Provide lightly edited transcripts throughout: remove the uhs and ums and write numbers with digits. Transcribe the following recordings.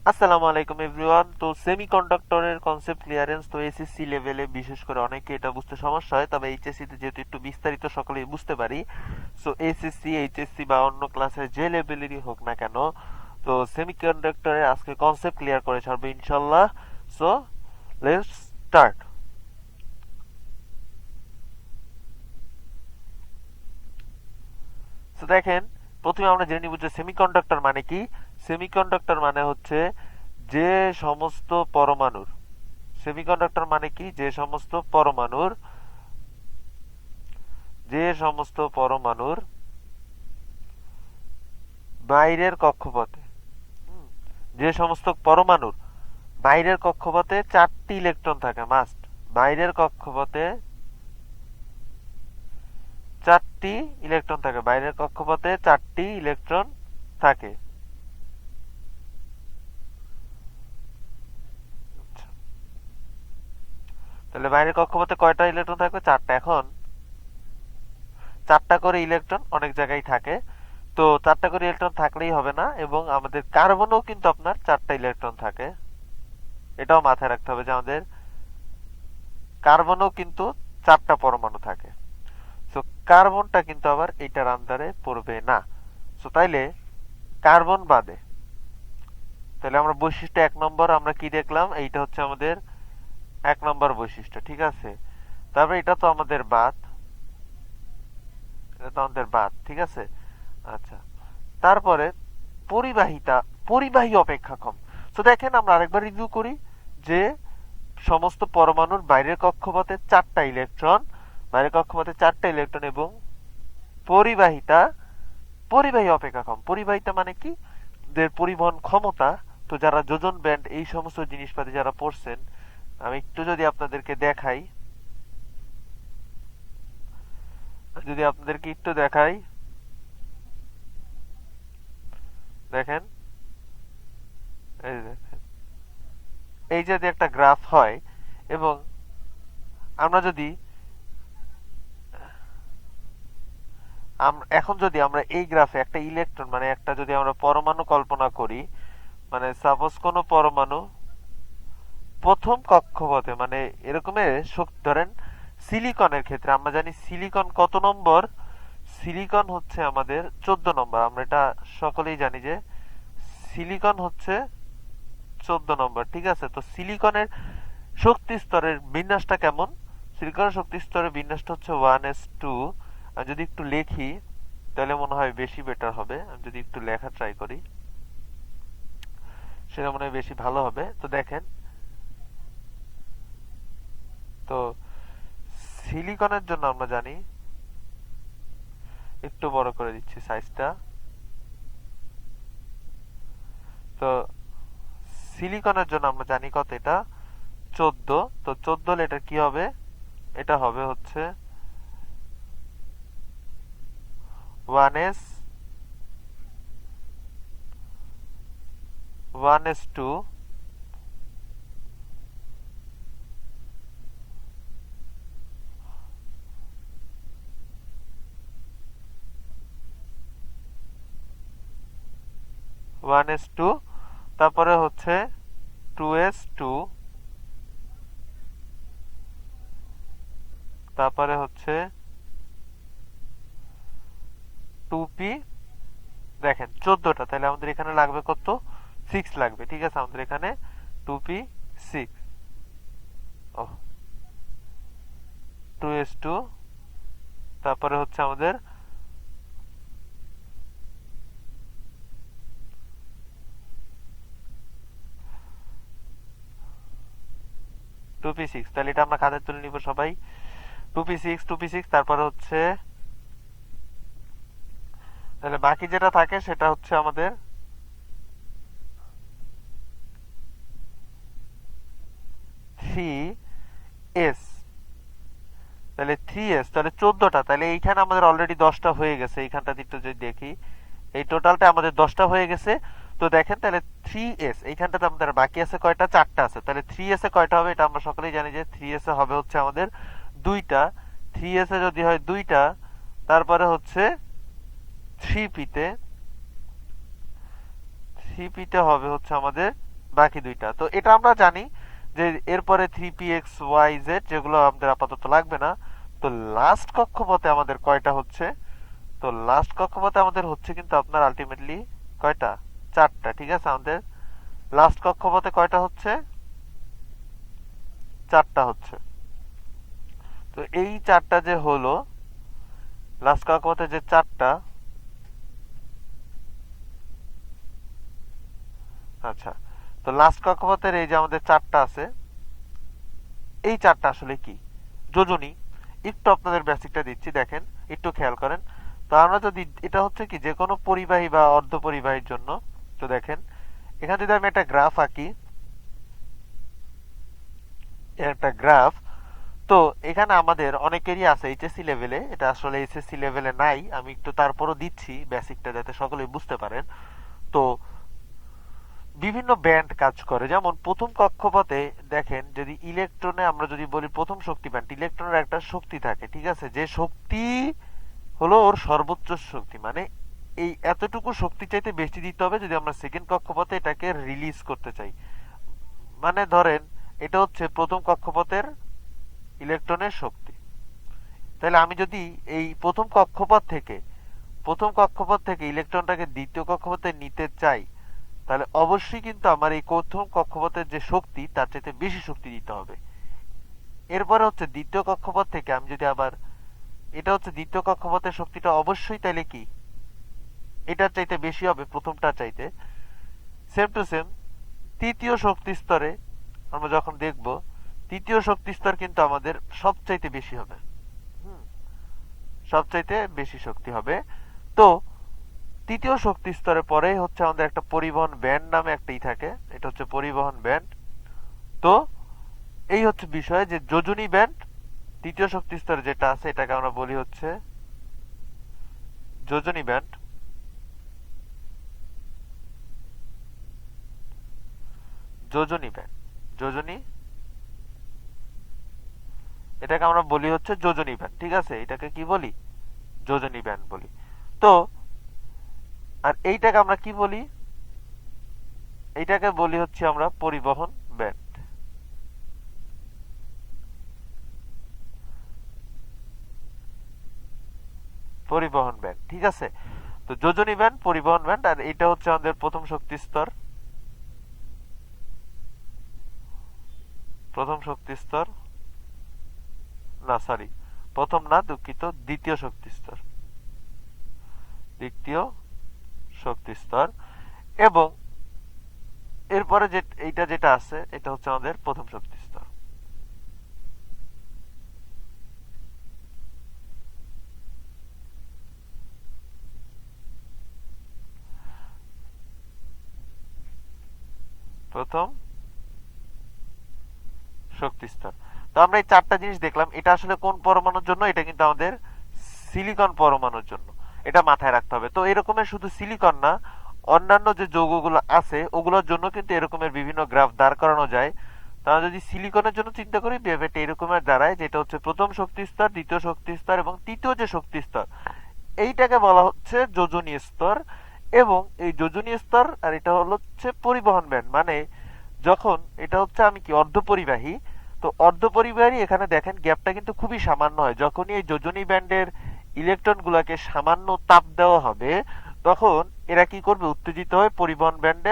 আসসালামু আলাইকুম এভরিওয়ান। তো সেমিকন্ডাক্টরের কনসেপ্ট ক্লিয়ারেন্স তো এসএসসি লেভেলে বিশেষ করে অনেকে এটা বুঝতে সমস্যা হয়, তবে এইচএসসি তে যেহেতু একটু বিস্তারিত সকলেই বুঝতে পারি। সো এসএসসি এইচএসসি বা অন্য ক্লাসের যে লেভেলেরই হোক না কেন, তো সেমিকন্ডাক্টরের আজকে কনসেপ্ট ক্লিয়ার করে ছাড়বো ইনশাল্লাহ। So let's start. সো দেখেন, প্রথমে আমরা জেনে নিব যে সেমিকন্ডাক্টর মানে কি। সেমিকন্ডাক্টর মানে হচ্ছে যে সমস্ত পরমাণুর সেমিকন্ডাক্টর মানে কি, যে সমস্ত পরমাণুর বাইরের কক্ষপথে হুম, যে সমস্ত পরমাণুর বাইরের কক্ষপথে 4টি ইলেকট্রন থাকে মাস্ট। বাইরের কক্ষপথে 4টি ইলেকট্রন থাকে, বাইরের কক্ষপথে 4টি ইলেকট্রন থাকে। আচ্ছা, তাহলে বাইরের কক্ষপথে কয়টা ইলেকট্রন থাকবে? 4টা। এখন 4টা করে ইলেকট্রন অনেক জায়গায় থাকে, তো 4টা করে ইলেকট্রন থাকলেই হবে না, এবং আমাদের কার্বনেও কিন্তু আপনার 4টা ইলেকট্রন থাকে। এটাও মাথায় রাখতে হবে যে আমাদের কার্বনেও কিন্তু 4টা পরমাণু থাকে। সো কার্বনটা কিন্তু আবার এইটার আন্ডারে পড়বে না। সো তাইলে কার্বন বাদে, তাহলে আমরা বৈশিষ্ট্য 1 নম্বর আমরা কি দেখলাম? এইটা হচ্ছে আমাদের 1 নম্বর বৈশিষ্ট্য, ঠিক আছে। তারপরে এটা তো আমাদের বাদ, ঠিক আছে। আচ্ছা, তারপরে পরিবাহিতা, পরিবাহী অপেক্ষাক্ষম। তো দেখেন, আমরা আরেকবার রিভিউ করি যে সমস্ত পরমাণুর বাইরের কক্ষপথে 4টা ইলেকট্রন, এবং পরিবাহিতা, পরিবাহী অপেক্ষাক্ষম। পরিবাহিতা মানে কি? দের পরিবহন ক্ষমতা। তো যারা যোজন ব্যান্ড এই সমস্ত জিনিসপাতি যারা পড়ছেন, আমি একটু যদি আপনাদেরকে একটু দেখাই, দেখেন, এই যে দেখেন, এই যে একটা গ্রাফ হয়, এবং আমরা যদি এখন যদি আমরা এই গ্রাফে একটা ইলেকট্রন মানে একটা যদি আমরা পরমাণু কল্পনা করি, মানে সাপোজ কোনো পরমাণু প্রথম কক্ষপথে, মানে এরকমের ধরেন সিলিকনের ক্ষেত্রে আমরা জানি সিলিকন কত নম্বর। সিলিকন হচ্ছে আমাদের 14 নম্বর। আমরা এটা সকলেই জানি যে সিলিকন হচ্ছে 14 নম্বর, ঠিক আছে। তো সিলিকনের শক্তি স্তরের বিন্যাসটা কেমন? সিলিকনের শক্তি স্তরের বিন্যাসটা হচ্ছে 1s2। আমি যদি একটু লেখি তাহলে মনে হয় বেশি বেটার হবে। আমি যদি একটু লেখা ট্রাই করি সেটা মনে হয় বেশি ভালো হবে। তো দেখেন, তো সিলিকনের জন্য আমরা জানি, একটু বড় করে দিচ্ছি সাইজটা। তো সিলিকনের জন্য আমরা জানি কত, এটা 14। তো 14 হলে এটা কি হবে? এটা হবে হচ্ছে 1s 2, 1s 2, তারপরে হচ্ছে 2s 2, তারপরে হচ্ছে 2p। দেখেন 14টা, তাহলে আমাদের এখানে লাগবে কত? 6 লাগবে, ঠিক আছে। আমাদের এখানে 2p 6, ও 2s 2, তারপরে হচ্ছে আমাদের 2p 6। তাহলে এটা আমরা খাতায় তুলে নিব সবাই। 2p 6, তারপরে হচ্ছে, তাহলে বাকি যেটা থাকে সেটা হচ্ছে আমাদের 3s। তাহলে 3s, তাহলে 14টা, তাহলে এইখানে আমাদের অলরেডি 10টা হয়ে গেছে। এইখানটাতে একটু যদি দেখি, এই টোটালটা আমাদের 10টা হয়ে গেছে। তো দেখেন, তাহলে 3s এইখানটাতে আমাদের বাকি আছে কয়টা? 4টা আছে। তাহলে 3s এ কয়টা হবে? এটা আমরা সকলেই জানি যে 3s এ হবে হচ্ছে আমাদের 2টা। 3s এ যদি হয় 2টা, তারপরে হচ্ছে 3p তে হবে হচ্ছে আমাদের বাকি দুইটা। তো এটা আমরা জানি যে এরপরে 3px y z যেগুলো আমাদের আপাতত লাগবে না। তো লাস্ট কক্ষপথে আমাদের কয়টা হচ্ছে? তো লাস্ট কক্ষপথে আমাদের হচ্ছে কিন্তু আপনার আলটিমেটলি কয়টা? চারটা। ঠিক আছে, আমাদের লাস্ট কক্ষপথে কয়টা হচ্ছে? চারটা হচ্ছে। তো এই চারটা যে হলো, লাস্ট কক্ষপথে যে চারটা, আচ্ছা, তো লাস্ট কক্ষপথের এই যে আমাদের চারটা আছে, এই চারটা আসলে কি? যোজনী। একটু আপনাদের বেসিকটা দিচ্ছি, দেখেন, একটু খেয়াল করেন। তো আমরা যদি, এটা হচ্ছে কি যে কোনো পরিবাহী বা অর্ধ পরিবাহীর জন্য। তো দেখেন, এখানে যদি আমি একটা গ্রাফ আঁকি, একটা গ্রাফ, তো এখানে আমাদের অনেকেরই আছে এইচএসসি লেভেলে, এটা আসলে এইচএসসি লেভেলে নাই, আমি একটু তারপরও দিচ্ছি বেসিকটা যাতে সকলেই বুঝতে পারেন। তো বিভিন্ন ব্যান্ড কাজ করে, যেমন প্রথম কক্ষপথে দেখেন, যদি ইলেকট্রনে আমরা যদি বলি প্রথম শক্তি ব্যান্ড, ইলেকট্রনের একটা শক্তি থাকে, ঠিক আছে, যে শক্তি হলো ওর সর্বোচ্চ শক্তি, মানে এই এতটুকু শক্তি চাইতে বেশি দিতে হবে যদি আমরা সেকেন্ড কক্ষপথে এটাকে রিলিজ করতে চাই। মানে ধরেন এটা হচ্ছে প্রথম কক্ষপথের ইলেকট্রনের শক্তি। তাহলে আমি যদি এই প্রথম কক্ষপথ থেকে ইলেকট্রনটাকে দ্বিতীয় কক্ষপথে নিতে চাই, তাহলে অবশ্যই কিন্তু আমার এই প্রথম কক্ষপথের যে শক্তি তার চাইতে বেশি শক্তি দিতে হবে। এরপরে হচ্ছে দ্বিতীয় কক্ষপথ থেকে আমি যদি আবার, এটা হচ্ছে দ্বিতীয় কক্ষপথের শক্তিটা অবশ্যই তাইলে কি এটার চাইতে বেশি হবে প্রথমটার চাইতে। সেম টু সেম তৃতীয় শক্তি স্তরে আমরা যখন দেখব, তৃতীয় শক্তি স্তর কিন্তু আমাদের সবচাইতে বেশি হবে। হুম, সবচাইতে বেশি শক্তি হবে। তো তৃতীয় শক্তি স্তরে পরে হচ্ছে আমাদের একটা পরিবহন ব্যান্ড নামে একটাই থাকে, এটা হচ্ছে পরিবহন ব্যান্ড। তো এই হচ্ছে বিষয় যে যোজনী ব্যান্ড তৃতীয় শক্তি স্তরে যেটা আছে এটাকে আমরা বলি হচ্ছে যোজনী ব্যান্ড। যোজনী ব্যান্ড, যোজনী, এটাকে আমরা বলি হচ্ছে যোজনী ব্যান্ড। ঠিক আছে, এটাকে কি বলি? যোজনী ব্যান্ড বলি। তো আর এইটাকে আমরা কি বলি? এইটাকে বলি হচ্ছে আমরা পরিবহন ব্যান্ড। পরিবহন ব্যান্ড, ঠিক আছে। তো যোজনী ব্যান্ড, পরিবহন ব্যান্ড, আর এটা হচ্ছে আমাদের প্রথম শক্তি স্তর। প্রথম শক্তি স্তর, না সরি, প্রথম না, দুঃখিত, দ্বিতীয় শক্তি স্তর। দ্বিতীয় শক্তি স্তর। এবং এরপরে যে এইটা যেটা আছে এটা হচ্ছে আমাদের প্রথম শক্তি স্তর। প্রথম শক্তি স্তর। তো আমরা এই চারটা জিনিস দেখলাম, এটা আসলে কোন পরমাণুর জন্য? এটা কিন্তু আমাদের সিলিকন পরমাণুর জন্য, এটা মাথায় রাখতে হবে। তো এরকমের শুধু সিলিকন না, অন্যান্য যে যৌগগুলো আছে ওগুলোর জন্য কিন্তু এরকমের বিভিন্ন গ্রাফ দাঁড় করানো যায়। তাহলে যদি সিলিকনের জন্য চিন্তা করি, ব্যাপারটা এরকমের দাঁড়ায়, যেটা হচ্ছে প্রথম শক্তি স্তর, দ্বিতীয় শক্তি স্তর এবং তৃতীয় যে শক্তি স্তর, এইটাকে বলা হচ্ছে যোজনী স্তর। এবং এই যোজনী স্তর আর এটা হচ্ছে পরিবহন ব্যান্ড, মানে যখন এটা হচ্ছে আমি কি অর্ধপরিবাহী, তো অর্ধপরিবাহী এখানে দেখেন গ্যাপটা কিন্তু খুবই সামান্য হয়। যখনই এই যোজনী ব্যান্ডের ইলেকট্রন গুলাকে সামান্য তাপ দেওয়া হবে, তখন এরা কি করবে? উত্তেজিত হয়ে পরিবহন ব্যান্ডে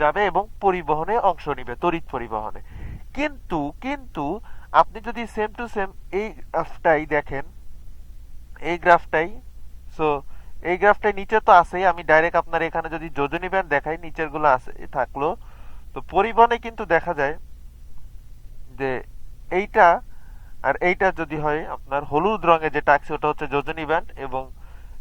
যাবে এবং পরিবহনে অংশ নিবে, তড়িৎ পরিবহনে। কিন্তু কিন্তু আপনি যদি সেম টু সেম এই গ্রাফটাই দেখেন, এই গ্রাফটাই, সো এই গ্রাফটাই নিচে তো আছেই, আমি ডাইরেক্ট আপনার এখানে যদি যোজনী ব্যান্ড দেখাই, নিচের গুলো আছে থাকলো, তো পরিবহনে কিন্তু দেখা যায় যে এইটা আর এইটা যদি হয় আপনার হলুদ রঙে যেটা আঁকছি ওটা হচ্ছে যোজনী ব্যান্ড, এবং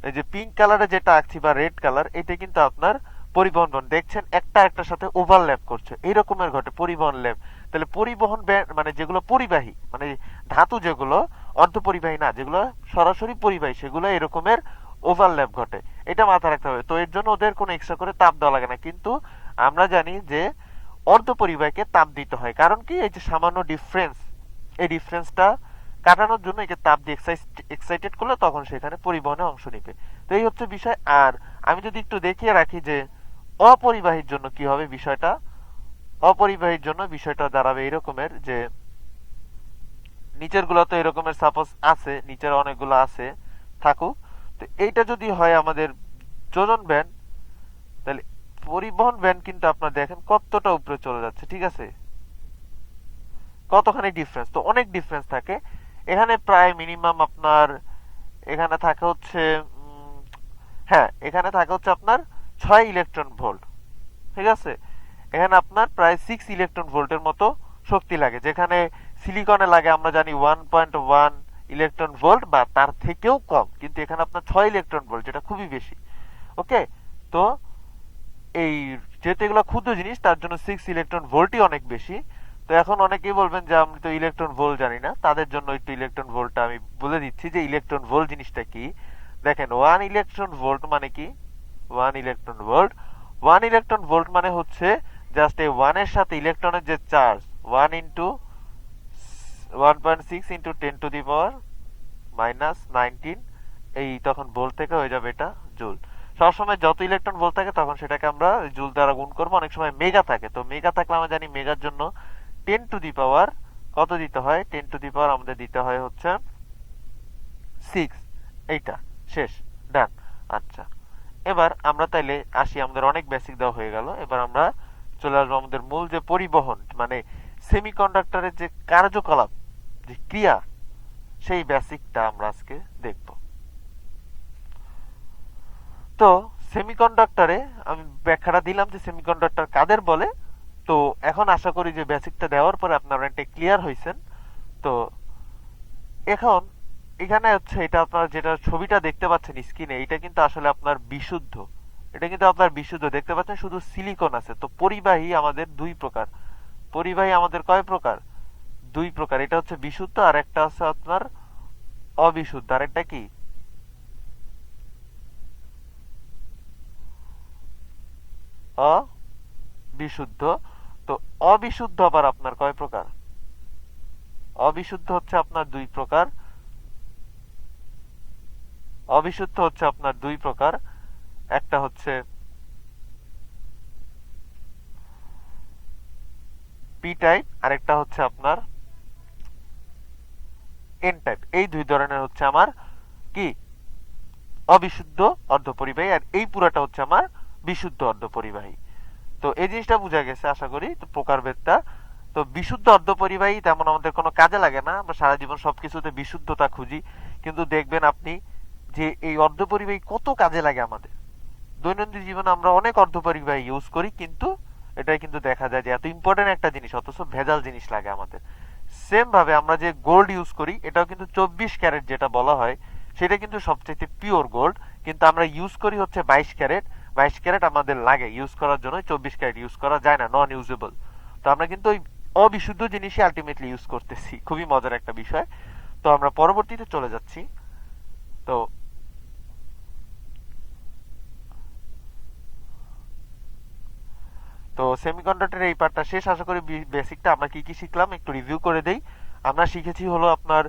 এই যে পিঙ্ক কালারে যেটা আঁকছি বা রেড কালার, এটা কিন্তু আপনার পরিবহন ব্যান্ড। দেখছেন একটা একটার সাথে ওভারল্যাপ করছে, এই রকমের ঘটে পরিবহন ল্যাপ। তাহলে পরিবহন ব্যান্ড মানে যেগুলো পরিবাহী, মানে ধাতু যেগুলো অর্ধ পরিবাহী না, যেগুলো সরাসরি পরিবাহী, সেগুলো এরকমের ওভারল্যাপ ঘটে, এটা মাথায় রাখতে হবে। তো এর জন্য ওদের কোনো এক্সট্রা করে তাপ দেওয়া লাগে না। কিন্তু আমরা জানি যে অর্ধ পরিবাহীকে তাপ দিতে হয়, কারণ কি? এই যে সামান্য ডিফারেন্স, এই ডিফারেন্সটা কাটানোর জন্য একে তাপ দিয়ে এক্সাইটেড করলে তখন সেখানে পরিবহনে অংশ নিবে। তো এই হচ্ছে বিষয়। আর আমি যদি একটু দেখিয়ে রাখি যে অপরিবাহীর জন্য কি হবে বিষয়টা, অপরিবাহীর জন্য বিষয়টা দাঁড়াবে এরকমের যে নিচের গুলো তো এরকমের সাপোজ আছে, নিচের অনেকগুলো আছে, থাকুক। তো এইটা যদি হয় আমাদের যোজন ব্যান্ড, তাহলে পরিবহন ব্যান্ড কিন্তু আপনার দেখেন কতটা উপরে চলে যাচ্ছে, ঠিক আছে, কতখানি ডিফারেন্স, তো অনেক ডিফারেন্স থাকে এখানে। প্রায় মিনিমাম আপনার এখানে থাকে হচ্ছে হ্যাঁ, এখানে থাকে হচ্ছে আপনার 6 ইলেকট্রন ভোল্ট, ঠিক আছে। এখানে আপনার প্রায় 6 ইলেকট্রন ভোল্টের মতো শক্তি লাগে, যেখানে সিলিকনে লাগে আমরা জানি 1.1 ইলেকট্রন ভোল্ট বা তার থেকেও কম, কিন্তু এখানে আপনার 6 ইলেকট্রন ভোল্ট, যেটা খুবই বেশি। ওকে, তো এই যেহেতু এগুলো ক্ষুদ্র জিনিস তার জন্য 6 ইলেকট্রন ভোল্টই অনেক বেশি। তো এখন অনেকেই বলবেন যে আমি তো ইলেকট্রন ভোল্ট জানি না, তাদের জন্য একটু ইলেকট্রন ভোল্টটা আমি বলে দিচ্ছি যে ইলেকট্রন ভোল্ট জিনিসটা কি। দেখেন 1 ইলেকট্রন ভোল্ট মানে কি, 1 ইলেকট্রন ভোল্ট, 1 ইলেকট্রন ভোল্ট মানে হচ্ছে জাস্ট এই ওয়ানের সাথে ইলেকট্রনের যে চার্জ, 1 × 1.6 × 10⁻⁹ এই তখন ভোল্ট থেকে হয়ে যাবে এটা জুল। সবসময় যত ইলেকট্রন ভোল্ট থাকে তখন সেটাকে আমরা জুল দ্বারা গুণ করবো। অনেক সময় মেগা থাকে, তো মেগা থাকলে আমরা জানি মেগার জন্য 10⁻, কত দিতে হয়, 10⁻ আমাদের দিতে হয় হচ্ছে 6। এইটা শেষ, ডান। আচ্ছা, এবার আমরা তাইলে আসি, আমাদের অনেক বেসিক দেওয়া হয়ে গেল। এবার আমরা চলে আসবো আমাদের মূল যে পরিবহন, মানে সেমিকন্ডাক্টরের যে কার্যকলাপ, যে ক্রিয়া, সেই বেসিকটা আমরা আজকে দেখব। তো সেমিকন্ডাক্টরে আমি ব্যাখ্যাটা দিলাম যে সেমিকন্ডাক্টর কাদের বলে। তো এখন আশা করি যে বেসিকটা দেওয়ার পরে আপনারা একটা ক্লিয়ার হয়েছেন। তো এখন এখানে হচ্ছে এটা আপনারা যেটা ছবিটা দেখতে পাচ্ছেন স্ক্রিনে, এটা কিন্তু আসলে আপনার বিশুদ্ধ, এটা কিন্তু আপনার বিশুদ্ধ দেখতে পাচ্ছেন, শুধু সিলিকন আছে। তো পরিবাহী আমাদের দুই প্রকার, পরিবাহী আমাদের কয় প্রকার, দুই প্রকার। এটা হচ্ছে বিশুদ্ধ আর একটা হচ্ছে আপনার অবিশুদ্ধ। আর একটা কি, অবিশুদ্ধ। তো অবিশুদ্ধ আবার আপনার কয় প্রকার, অবিশুদ্ধ হচ্ছে আপনার দুই প্রকার, অবিশুদ্ধ হচ্ছে আপনার দুই প্রকার। একটা হচ্ছে পি টাইপ, আর একটা হচ্ছে আপনার এন টাইপ। এই দুই ধরনের হচ্ছে আমার কি অবিশুদ্ধ অর্ধপরিবাহী, আর এই পুরাটা হচ্ছে আমার বিশুদ্ধ অর্ধপরিবাহী। তো এই জিনিসটা বোঝা গেছে আশা করি, তো প্রকারভেদটা। তো বিশুদ্ধ অর্ধপরিবাহী তেমন আমাদের কোনো কাজে লাগে না, আমরা সারা জীবন সবকিছুতে বিশুদ্ধতা খুঁজি, কিন্তু দেখবেন আপনি যে এই অর্ধপরিবাহী কত কাজে লাগে আমাদের দৈনন্দিন জীবনে। আমরা অনেক অর্ধপরিবাহী ইউজ করি, কিন্তু এটাই কিন্তু দেখা যায় যে এত ইম্পর্টেন্ট একটা জিনিস অথচ ভেজাল জিনিস লাগে আমাদের। সেম ভাবে আমরা যে গোল্ড ইউজ করি, এটাও কিন্তু 24 ক্যারেট যেটা বলা হয়, সেটা কিন্তু সবচেয়ে পিওর গোল্ড, কিন্তু আমরা ইউজ করি হচ্ছে 22 ক্যারেট। 22 ক্যারেট আমাদের লাগে ইউজ করার জন্য, 24 ক্যারেট ইউজ করা যায় না, নন ইউজেবল। তো আমরা কিন্তু ওই অবিশুদ্ধ জিনিসই আলটিমেটলি ইউজ করতেছি, খুবই মজার একটা বিষয়। তো আমরা পরবর্তীতে চলে যাচ্ছি। তো তো সেমিকন্ডাক্টরের এই পার্টটা শেষ, আশা করি বেসিকটা আমরা কি কি শিখলাম একটু রিভিউ করে দেই। আমরা শিখেছি হলো আপনার,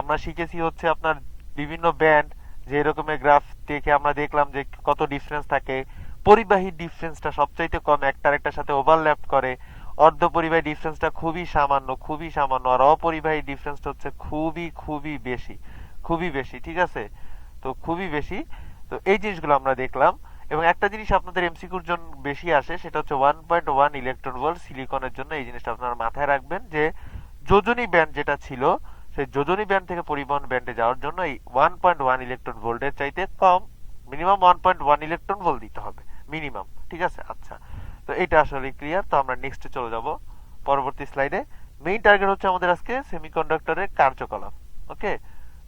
আমরা শিখেছি হচ্ছে আপনার বিভিন্ন ব্যান্ড, যে এরকমের গ্রাফ দেখে আমরা দেখলাম যে কত ডিফারেন্স থাকে। পরিবাহী ডিফারেন্সটা সবচাইতে কম, একটার একটার সাথে ওভারল্যাপ করে। অর্ধ পরিবাহী ডিফারেন্সটা খুবই সামান্য, খুবই সামান্য। আর অপরিবাহী ডিফারেন্সটা হচ্ছে খুবই খুবই বেশি, খুবই বেশি, ঠিক আছে, তো খুবই বেশি। তো এই জিনিসগুলো আমরা দেখলাম। এবং একটা জিনিস আপনাদের এমসিকিউর জন্য বেশি আসে, সেটা হচ্ছে 1.1 ইলেকট্রন ভোল্ট সিলিকনের জন্য। এই জিনিসটা আপনারা মাথায় রাখবেন যে যোজনী ব্যান্ড যেটা ছিল, সেই যোজনী ব্যান্ড থেকে পরিবহন ব্যান্ডে যাওয়ার জন্য এই 1.1 ইলেকট্রন ভোল্টের চাইতে কম, মিনিমাম 1.1 ইলেকট্রন ভোল্ট দিতে হবে মিনিমাম, ঠিক আছে। আচ্ছা, তো এটা আসলে ক্লিয়ার। তো আমরা নেক্সটে চলে যাব পরবর্তী স্লাইডে। মেইন টার্গেট হচ্ছে আমাদের আজকে সেমিকন্ডাক্টরের কার্যকলাপ। ওকে,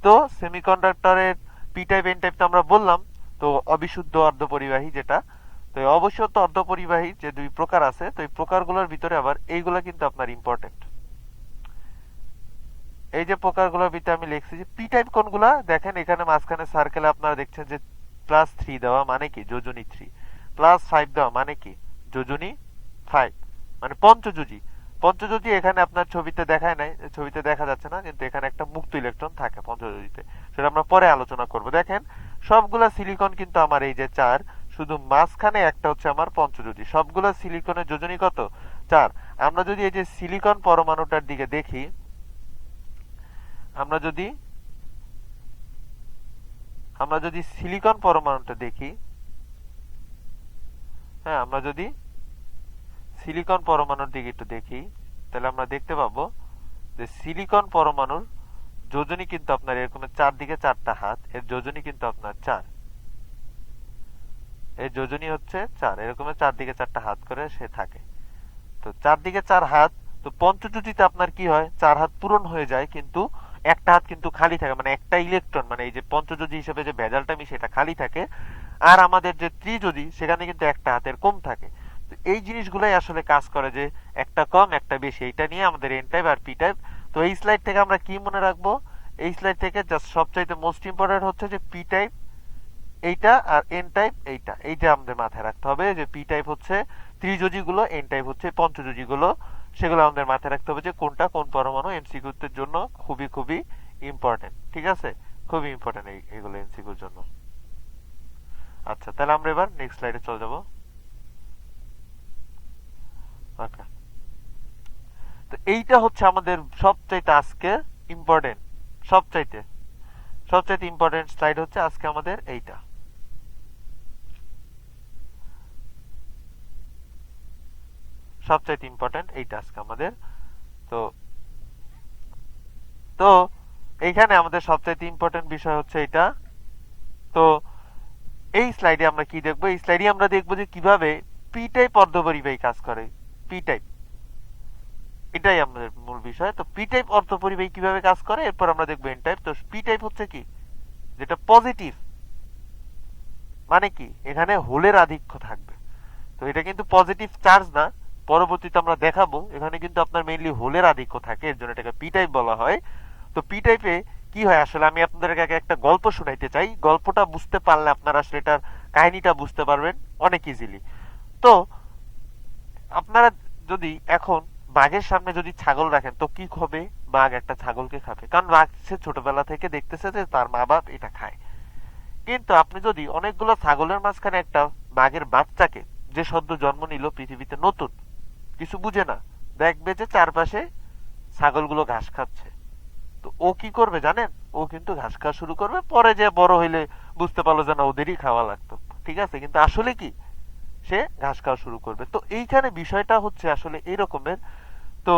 তো সেমিকন্ডাক্টরের পি টাইপ এন টাইপ তো আমরা বললাম। তো অবিশুদ্ধ অর্ধপরিবাহী যেটা, তো এই অবিশুদ্ধ অর্ধপরিবাহী যে দুই প্রকার আছে, তো এই প্রকারগুলোর ভিতরে আবার এইগুলা কিন্তু আপনার ইম্পর্টেন্ট। এই যে প্রকারগুলোর ভিতরে আমি লিখছি যে পি টাইপ কোনগুলা, দেখেন এখানে মাঝখানে সার্কেলে আপনারা দেখছেন যে +3 দেওয়া, মানে কি যোজনী 3, +5 দেওয়া মানে কি যোজনী 5, মানে পঞ্চযোজী। পঞ্চযোজী এখানে আপনার ছবিতে দেখায় নাই, ছবিতে দেখা যাচ্ছে না, কিন্তু এখানে একটা মুক্ত ইলেকট্রন থাকে পঞ্চযোজীতে, সেটা আমরা পরে আলোচনা করব। দেখেন সবগুলা সিলিকন কিন্তু আমার এই যে 4, শুধু মাঝখানে একটা হচ্ছে আমার পঞ্চযোজী। সবগুলা সিলিকনের যোজনী কত, 4। আমরা যদি এই যে সিলিকন পরমাণুটার দিকে দেখি, আমরা যদি সিলিকন পরমাণুটা দেখি, হ্যাঁ, আমরা যদি সিলিকন পরমাণুর দিকে একটু দেখি, তাহলে আমরা দেখতে পাবো যে সিলিকন পরমাণুর যোজনী কিন্তু আপনার এরকম চারদিকে 4টা হাত, এর যোজনী কিন্তু আপনার 4, এর যোজনী হচ্ছে 4, এরকম চারদিকে 4টা হাত করে সে থাকে। তো চারদিকে 4 হাত, তো পঞ্চযোজিতে আপনার কি হয়, 4 হাত পূরণ হয়ে যায়, কিন্তু একটা হাত কিন্তু খালি থাকে, মানে একটা ইলেকট্রন, মানে এই যে পঞ্চযোজি হিসেবে যে ভেজালটা আমি সেটা খালি থাকে। আর আমাদের যে ত্রিযোজি সেখানে কিন্তু একটা হাতের কম থাকে। তো এই জিনিসগুলাই আসলে কাজ করে যে একটা কম একটা বেশি, এইটা নিয়ে আমাদের এন টাইপ আর পি টাইপ। তো এই স্লাইড থেকে আমরা কি মনে রাখবো, এই স্লাইড থেকে জাস্ট সবচাইতে মোস্ট ইম্পর্টেন্ট হচ্ছে যে পি টাইপ এইটা আর এন টাইপ এইটা, এইটা আমাদের মাথায় রাখতে হবে যে পি টাইপ হচ্ছে ত্রিযোজি গুলো, এন টাইপ হচ্ছে পঞ্চযোজি গুলো। সেগুলো আমাদের মাথায় রাখতে হবে যে কোনটা কোন পরমাণু, এমসিকিউর জন্য খুবই খুবই ইম্পর্টেন্ট। ঠিক আছে, খুবই ইম্পর্টেন্ট এইগুলো এমসিকিউর জন্য। আচ্ছা, তাহলে আমরা এবার নেক্সট স্লাইডে চলে যাব। ওকে, তো এইটা হচ্ছে আমাদের সবচাইতে আজকে ইম্পর্টেন্ট, সবচাইতে সবচাইতে ইম্পর্টেন্ট স্লাইড হচ্ছে আজকে আমাদের এইটা, সবচাইতে ইম্পর্টেন্ট এইটা আজকে আমাদের। তো তো এইখানে আমাদের সবচাইতে ইম্পর্টেন্ট বিষয় হচ্ছে এটা। তো এই স্লাইডে আমরা কি দেখবো, এই স্লাইডে আমরা দেখবো যে কিভাবে পি টাইপ অর্ধপরিবাহী কাজ করে। পি টাইপ, এটাই আমাদের মূল বিষয়। তো পি টাইপ অর্ধপরিবাহী কিভাবে কাজ করে, এরপর আমরা দেখবো এন টাইপ। তো পি টাইপ হচ্ছে কি, যেটা পজিটিভ, মানে কি এখানে হোলের আধিক্য থাকবে। তো এটা কিন্তু পজিটিভ চার্জ না, পরবর্তীতে আমরা দেখাবো এখানে কিন্তু আপনার মেইনলি হোলের আধিক্য থাকে, এর জন্য এটাকে পি টাইপ বলা হয়। তো পি টাইপে কি হয়, আসলে আমি আপনাদেরকে একটা গল্প শোনাইতে চাই, গল্পটা বুঝতে পারলে আপনারা আসলে এটার কাহিনীটা বুঝতে পারবেন অনেক ইজিলি। তো আপনারা যদি এখন বাঘের সামনে যদি ছাগল রাখেন, তো কি হবে, বাঘ একটা ছাগলকে খাবে, কারণ বাঘ সে ছোটবেলা থেকে দেখতেছে যে তার মা বাপ এটা খায়। কিন্তু আপনি যদি অনেকগুলো ছাগলের মাঝখানে একটা বাঘের বাচ্চাকে, যে সদ্য জন্ম নিল পৃথিবীতে নতুন, কিছু বুঝে না, দেখবে যে চারপাশে ছাগলগুলো ঘাস খাচ্ছে, তো ও কি করবে জানেন, ও কিন্তু ঘাস খাওয়া শুরু করবে, পরে যে বড় হইলে বুঝতে পারলো যে না ওদেরই খাওয়া লাগতো, ঠিক আছে, কিন্তু আসলে কি সে ঘাস খাওয়া শুরু করবে। তো এইখানে বিষয়টা হচ্ছে আসলে এই রকমের। তো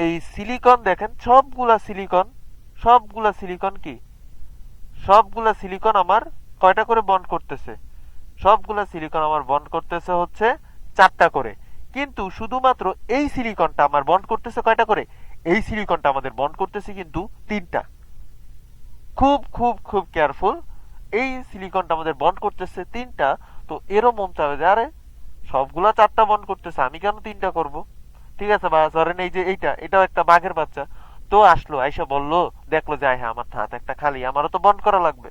এই সিলিকন দেখেন, সবগুলা সিলিকন কি, সবগুলা সিলিকন আমার কয়টা করে বন্ড করতেছে, সবগুলা সিলিকন আমার বন্ড করতেছে হচ্ছে 4টা করে। কিন্তু শুধুমাত্র এই সিলিকনটা আমার বন্ড করতেছে কয়টা করে, এই সিলিকনটা আমাদের বন্ড করতেছে কিন্তু 3টা। খুব খুব খুব কেয়ারফুল, এই সিলিকনটা আমাদের বন্ড করতেছে 3টা। তো এরও মন চাবে যে আরে সবগুলা 4টা বন্ড করতেছে, আমি কেন 3টা করব। ঠিক আছে, বা ধরেন এই যে এটাও একটা বাঘের বাচ্চা, তো আসলো আইসা বললো, দেখলো যে হ্যাঁ আমার হাত একটা খালি, আমারও তো বন্ড করা লাগবে।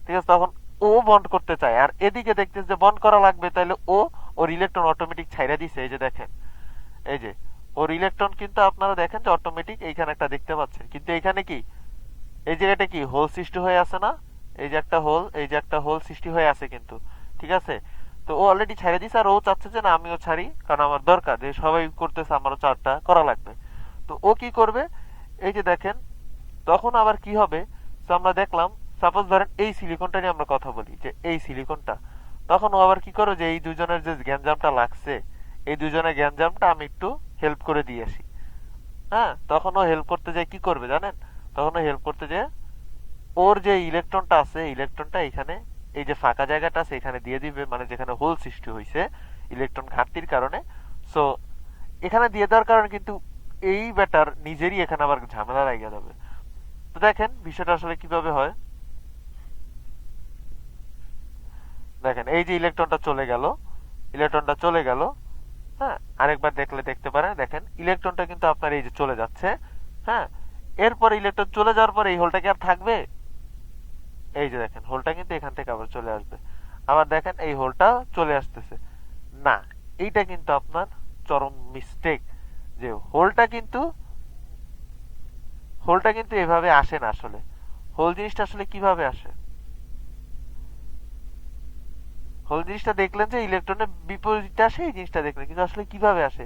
ঠিক আছে, তখন ও বন্ড করতে চায়, আর এদিকে দেখতেছে যে বন্ড করা লাগবে, তাহলে ওর ইলেকট্রন অটোমেটিক ছাইরা দিছে। এই যে দেখেন, এই যে ওর ইলেকট্রন কিন্তু আপনারা দেখেন যে অটোমেটিক এইখানে একটা দেখতে পাচ্ছেন, কিন্তু এইখানে কি এই জায়গাটা কি হোল সৃষ্টি হয়ে আছে না, এই যে একটা হোল, এই যে একটা হোল সৃষ্টি হয়ে আছে কিন্তু। ঠিক আছে, তো ও অলরেডি ছেড়ে দিছে, আর ও চাচ্ছে যে না আমিও ছাড়ি, কারণ আমার দরকার, যে সবাই করতেছে আমারও 4টা করা লাগবে। তো ও কি করবে, এই যে দেখেন, তখন আবার কি হবে, তো আমরা দেখলাম, সাপোজ ধরেন এই সিলিকনটা নিয়ে আমরা কথা বলি, যে এই সিলিকনটা, তখন ও আবার কি করো, যে এই দুজনের যে গ্যাঞ্জামটা লাগছে, এই দুজনের গ্যাঞ্জামটা আমি একটু হেল্প করে দিয়ে আসি। হ্যাঁ, তখন ও হেল্প করতে যায়, কি করবে জানেন, তখন ও হেল্প করতে যায় ওর যে ইলেকট্রনটা আছে, ইলেকট্রনটা এখানে এই যে ফাঁকা জায়গাটা আছে এখানে দিয়ে দিবে, মানে যেখানে হোল সৃষ্টি হয়েছে ইলেকট্রন ঘাটতির কারণে। সো এখানে দিয়ে দেওয়ার কারণে কিন্তু এই ব্যাটার নিজেরই এখানে আবার ঝামেলা লাগিয়ে যাবে। তো দেখেন বিষয়টা আসলে কিভাবে হয়, দেখেন এই যে ইলেকট্রনটা চলে গেল, ইলেকট্রনটা চলে গেল। হ্যাঁ, আরেকবার দেখলে দেখতে পারেন, দেখেন ইলেকট্রনটা কিন্তু আপনার এই যে চলে যাচ্ছে। হ্যাঁ, এরপরে ইলেকট্রন চলে যাওয়ার পরে এই হোলটা কি আর থাকবে, এই যে দেখেন হোলটা কিন্তু এখান থেকে আবার চলে আসবে। আবার দেখেন এই হোলটা চলে আসতেছে না, এইটা কিন্তু আপনার চরম মিস্টেক, যে হোলটা কিন্তু এভাবে আসে না আসলে। হোল জিনিসটা আসলে কিভাবে আসে, হোল জিনিসটা দেখলেন যে ইলেকট্রনের বিপরীতে আসে, এই জিনিসটা দেখলেন, কিন্তু আসলে কিভাবে আসে?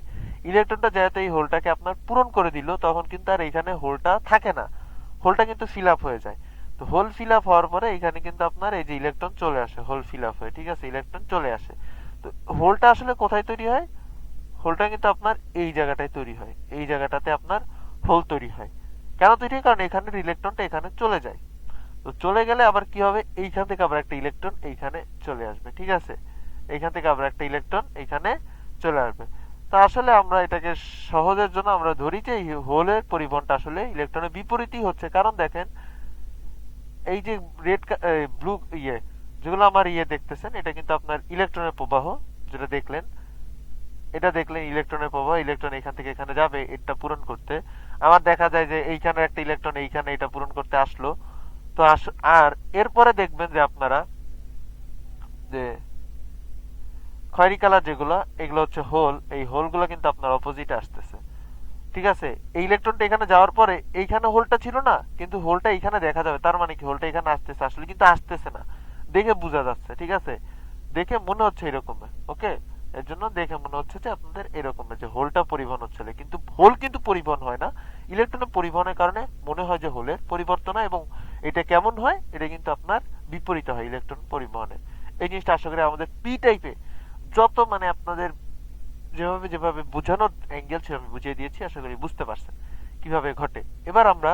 ইলেকট্রনটা যেহেতু এই হোলটাকে আপনার পূরণ করে দিল, তখন কিন্তু আর এখানে হোলটা থাকে না, হোলটা কিন্তু ফিল আপ হয়ে যায়। তো হোল ফিল আপ হওয়ার পরে এখানে কিন্তু আপনার এই যে ইলেকট্রন চলে আসে, হোল ফিল আপ হয়ে, ঠিক আছে, ইলেকট্রন চলে আসে। তো হোলটা আসলে কোথায় তৈরি হয়? হোলটা কিন্তু আপনার এই জায়গাটায় তৈরি হয়, এই জায়গাটাতে আপনার হোল তৈরি হয়। কেন তৈরি হয়? কারণ এখানের ইলেকট্রনটা এখানে চলে যায়। তো চলে গেলে আবার কি হবে? এইখান থেকে আবার একটা ইলেকট্রন এইখানে চলে আসবে, ঠিক আছে, এইখান থেকে আবার একটা ইলেকট্রন এইখানে চলে আসবে। তা আসলে আমরা এটাকে সহজের জন্য আমরা ধরি যে এই হোলের পরিবহনটা আসলে ইলেকট্রনের বিপরীতই হচ্ছে। কারণ দেখেন, এই যে রেড ব্লু ইয়ে যেগুলো আমার ইয়ে দেখতেছেন, এটা কিন্তু আপনার ইলেকট্রনের প্রবাহ, যেটা দেখলেন, এটা দেখলেন ইলেকট্রনের প্রবাহ, ইলেকট্রন এখান থেকে এখানে যাবে এটা পূরণ করতে। আবার দেখা যায় যে এইখানে একটা ইলেকট্রন এইখানে এটা পূরণ করতে আসলো। তো আর এরপরে দেখবেন যে আপনারা যে খয়েরি কালার যেগুলো, এগুলো হচ্ছে হোল, এই হোলগুলো কিন্তু আপনার অপোজিটে আসতেছে, ঠিক আছে। এই ইলেকট্রনটা এখানে যাওয়ার পরে এইখানে হোলটা ছিল না, কিন্তু হোলটা এখানে দেখা যাবে, তার মানে কি হোলটা এখানে আসতেছে, আসলে কিন্তু আসতেছে না, দেখে বোঝা যাচ্ছে, ঠিক আছে, দেখে মনে হচ্ছে এরকমের, ওকে। এর জন্য দেখে মনে হচ্ছে যে আপনাদের এরকমের যে হোলটা পরিবহন হচ্ছে, কিন্তু হোল কিন্তু পরিবহন হয় না, ইলেকট্রনের পরিবহনের কারণে মনে হয় যে হোলের পরিবর্তন হয়, এবং এটা কেমন হয়? এটা কিন্তু আপনার বিপরীত হয় ইলেকট্রন পরিবহনে। এই জিনিসটা আশা করি আমাদের পি টাইপে যত মানে আপনাদের যেভাবে যেভাবে বোঝানোর অ্যাঙ্গেল সেভাবে বুঝিয়ে দিয়েছি, আশা করি বুঝতে পারছেন কিভাবে ঘটে। এবার আমরা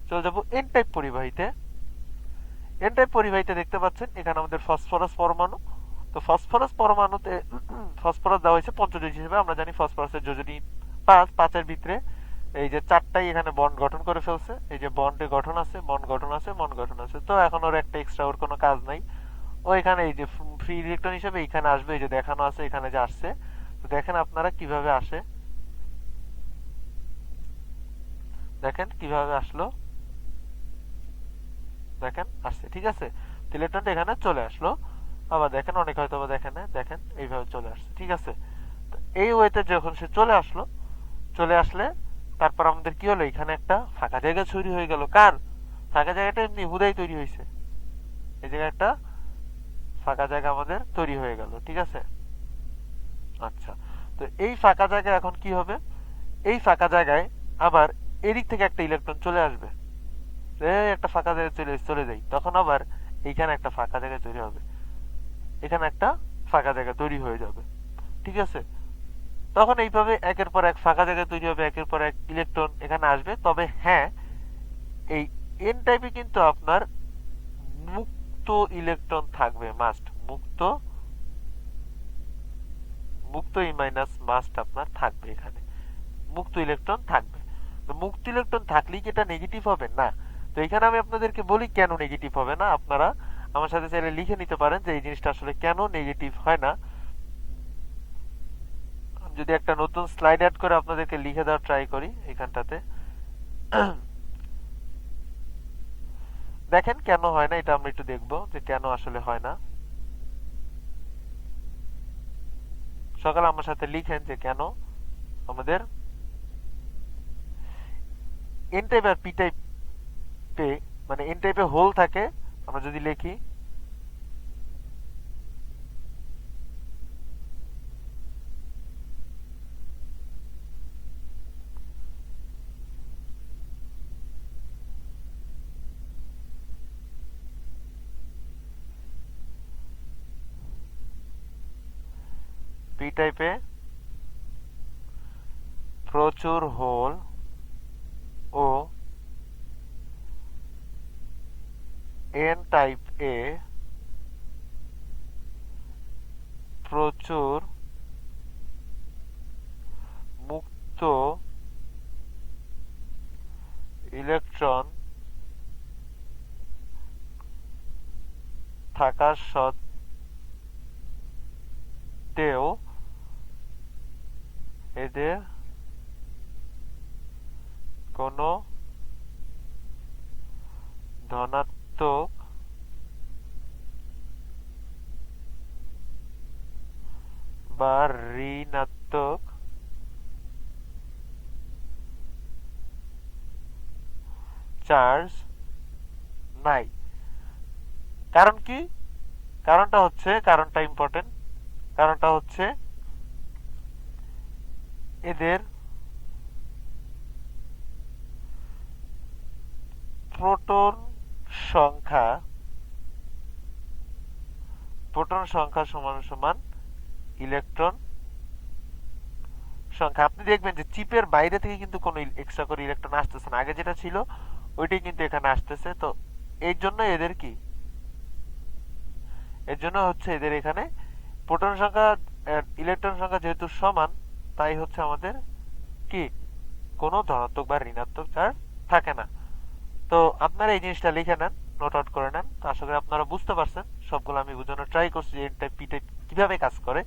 চলে যাব এন টাইপ পরিবাহীতে। এন টাইপ পরিবাহীতে দেখতে পাচ্ছেন এখানে আমাদের ফসফরাস পরমাণু। তো ফসফরাস পরমাণুতে ফসফরাস দেওয়া হয়েছে পঞ্চযোজী হিসেবে। আমরা জানি ফসফরাসের যোজনী পাঁচ, পাঁচের ভিতরে এই যে চারটাই এখানে বন্ড গঠন করে ফেলছে, এই যে বন্ডে গঠন আছে, বন্ড গঠন আছে, বন্ড গঠন আছে। তো এখন ওর একটা এক্সট্রা ওর কোনো কাজ নাই, ও এখানে এই যে ফ্রি ইলেকট্রন হিসেবে এখানে আসবে, এই যে দেখানো আছে এখানে যে আসছে। তো দেখেন আপনারা কিভাবে আসে, দেখেন কিভাবে আসলো, দেখেন আসছে, ঠিক আছে। ইলেকট্রনটা এখানে চলে আসলো। আবার দেখেন অনেক হয়তো দেখেন না, দেখেন এইভাবে চলে আসছে, ঠিক আছে। তো এই ওয়েতে যখন সে চলে আসলো, চলে আসলে তারপর আমাদের কি হলো? এখানে একটা ফাঁকা জায়গা তৈরি হয়ে গেল। কার ফাঁকা জায়গাটা? এমনি হুদাই তৈরি হয়েছে, এই জায়গায় একটা ফাঁকা জায়গা আমাদের তৈরি হয়ে গেল, ঠিক আছে। আচ্ছা, তো এই ফাঁকা জায়গায় এখন কি হবে? এই ফাঁকা জায়গায় আবার এদিক থেকে একটা ইলেকট্রন চলে আসবে, একটা ফাঁকা জায়গায় চলে চলে যাই, তখন আবার এইখানে একটা ফাঁকা জায়গা তৈরি হবে, এখানে একটা ফাঁকা জায়গা তৈরি হয়ে যাবে, ঠিক আছে। তখন এইভাবে একের পর এক ফাঁকা জায়গা তৈরি হবে, একের পর এক ইলেকট্রন এখানে আসবে। তবে হ্যাঁ, এই এন টাইপে কিন্তু আপনার মুক্ত ইলেকট্রন থাকবে, মাস্ট মুক্ত, মুক্ত ই মাইনাস মাস্ট আপনার থাকবে, এখানে মুক্ত ইলেকট্রন থাকবে। তো মুক্ত ইলেকট্রন থাকলেই কি এটা নেগেটিভ হবে? না। তো এখানে আমি আপনাদেরকে বলি কেন নেগেটিভ হবে না। আপনারা আমার সাথে চাইলে লিখে নিতে পারেন যে এই জিনিসটা আসলে কেন নেগেটিভ হয় না। যদি একটা নতুন স্লাইড অ্যাড করে আপনাদেরকে লিখে দেওয়ার ট্রাই করি এখানটাতে, দেখেন কেন হয় না, এটা আমরা একটু দেখবো যে কেন আসলে হয় না। সকালে আমার সাথে লিখেন যে কেন আমাদের এন টাইপ আর পি টাইপে, মানে এন টাইপে হোল থাকে, আমরা যদি লিখি পি টাইপে প্রচুর হোল ও এন টাইপ এ প্রচুর মুক্ত ইলেকট্রন থাকা সত্ত্বেও এদের কোনো ধনাত্মক বা ঋণাত্মক চার্জ নাই। কারণ কি? কারণটা ইম্পর্টেন্ট। কারণটা হচ্ছে এদের প্রোটন সংখ্যা সমান সমান ইলেকট্রন সংখ্যা। আপনি দেখবেন যে চিপের বাইরে থেকে কিন্তু কোনো এক্সট্রা করে ইলেকট্রন আসতেছে না, আগে যেটা ছিল ওইটাই কিন্তু এখানে আসতেছে। তো এর জন্য এদের কি, এর জন্য হচ্ছে এদের এখানে প্রোটন সংখ্যা ইলেকট্রন সংখ্যা যেহেতু সমান, তাই হচ্ছে আমাদের কি কোনো ধনাত্মক বা ঋণাত্মক চার্জ থাকে না। তো আপনারা এই জিনিসটা লিখে নেন, নোট আউট করে নেন। তো আশা করি আপনারা বুঝতে পারছেন, সবগুলো আমি বোঝানোর ট্রাই করছি যে এন টাইপ পি টাইপ কিভাবে কাজ করে।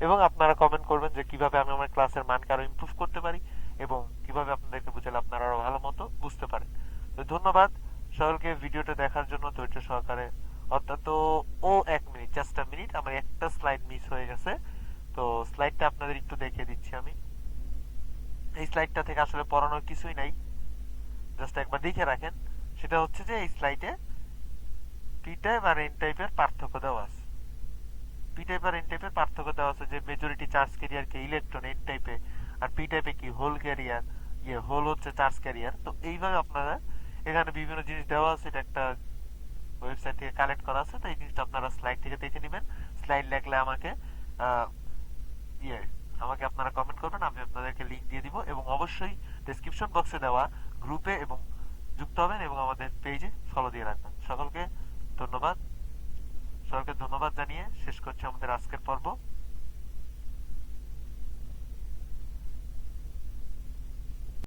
এবং আপনারা কমেন্ট করবেন যে কিভাবে আমি আমার ক্লাসের মানকে আরো ইমপ্রুভ করতে পারি এবং কিভাবে আপনাদেরকে বুঝালে আপনারা আরো ভালো মতো বুঝতে পারেন। তো ধন্যবাদ সকলকে ভিডিওটা দেখার জন্য ধৈর্য সহকারে। অর্থাৎ ও 1 মিনিট, জাস্ট আ মিনিট, আমার একটা স্লাইড মিস হয়ে গেছে। তো স্লাইডটা আপনাদের একটু দেখিয়ে দিচ্ছি আমি। এই স্লাইডটা থেকে আসলে পড়ানোর কিছুই নাই, জাস্ট একবার দেখে রাখেন। সেটা হচ্ছে যে এই স্লাইডে পি টাইপ আর এন টাইপের পার্থক্য দেওয়া আছে। পি টাইপ আর এন টাইপের পার্থক্য দেওয়া আছে যে মেজরিটি চার্জ ক্যারিয়ার কে ইলেকট্রন এন টাইপে, আর পি টাইপে কি হোল ক্যারিয়ার, হোল হচ্ছে চার্জ ক্যারিয়ার। তো এইভাবে আপনারা এখানে বিভিন্ন জিনিস দেওয়া আছে, এটা একটা ওয়েবসাইট থেকে কালেক্ট করা আছে। তো এই জিনিসটা আপনারা স্লাইড থেকে দেখে নেবেন। স্লাইড লাগলে আমাকে আহ, ইয়ে আমাকে আপনারা কমেন্ট করবেন, আমি আপনাদেরকে লিংক দিয়ে দিব। এবং অবশ্যই ডেসক্রিপশন বক্সে দেওয়া গ্রুপে এবং যুক্ত হবেন এবং আমাদের পেজে ফলো দিয়ে রাখবেন। ধন্যবাদ। সকলকে ধন্যবাদ জানিয়ে শেষ করছি আমাদের আজকের পর্ব।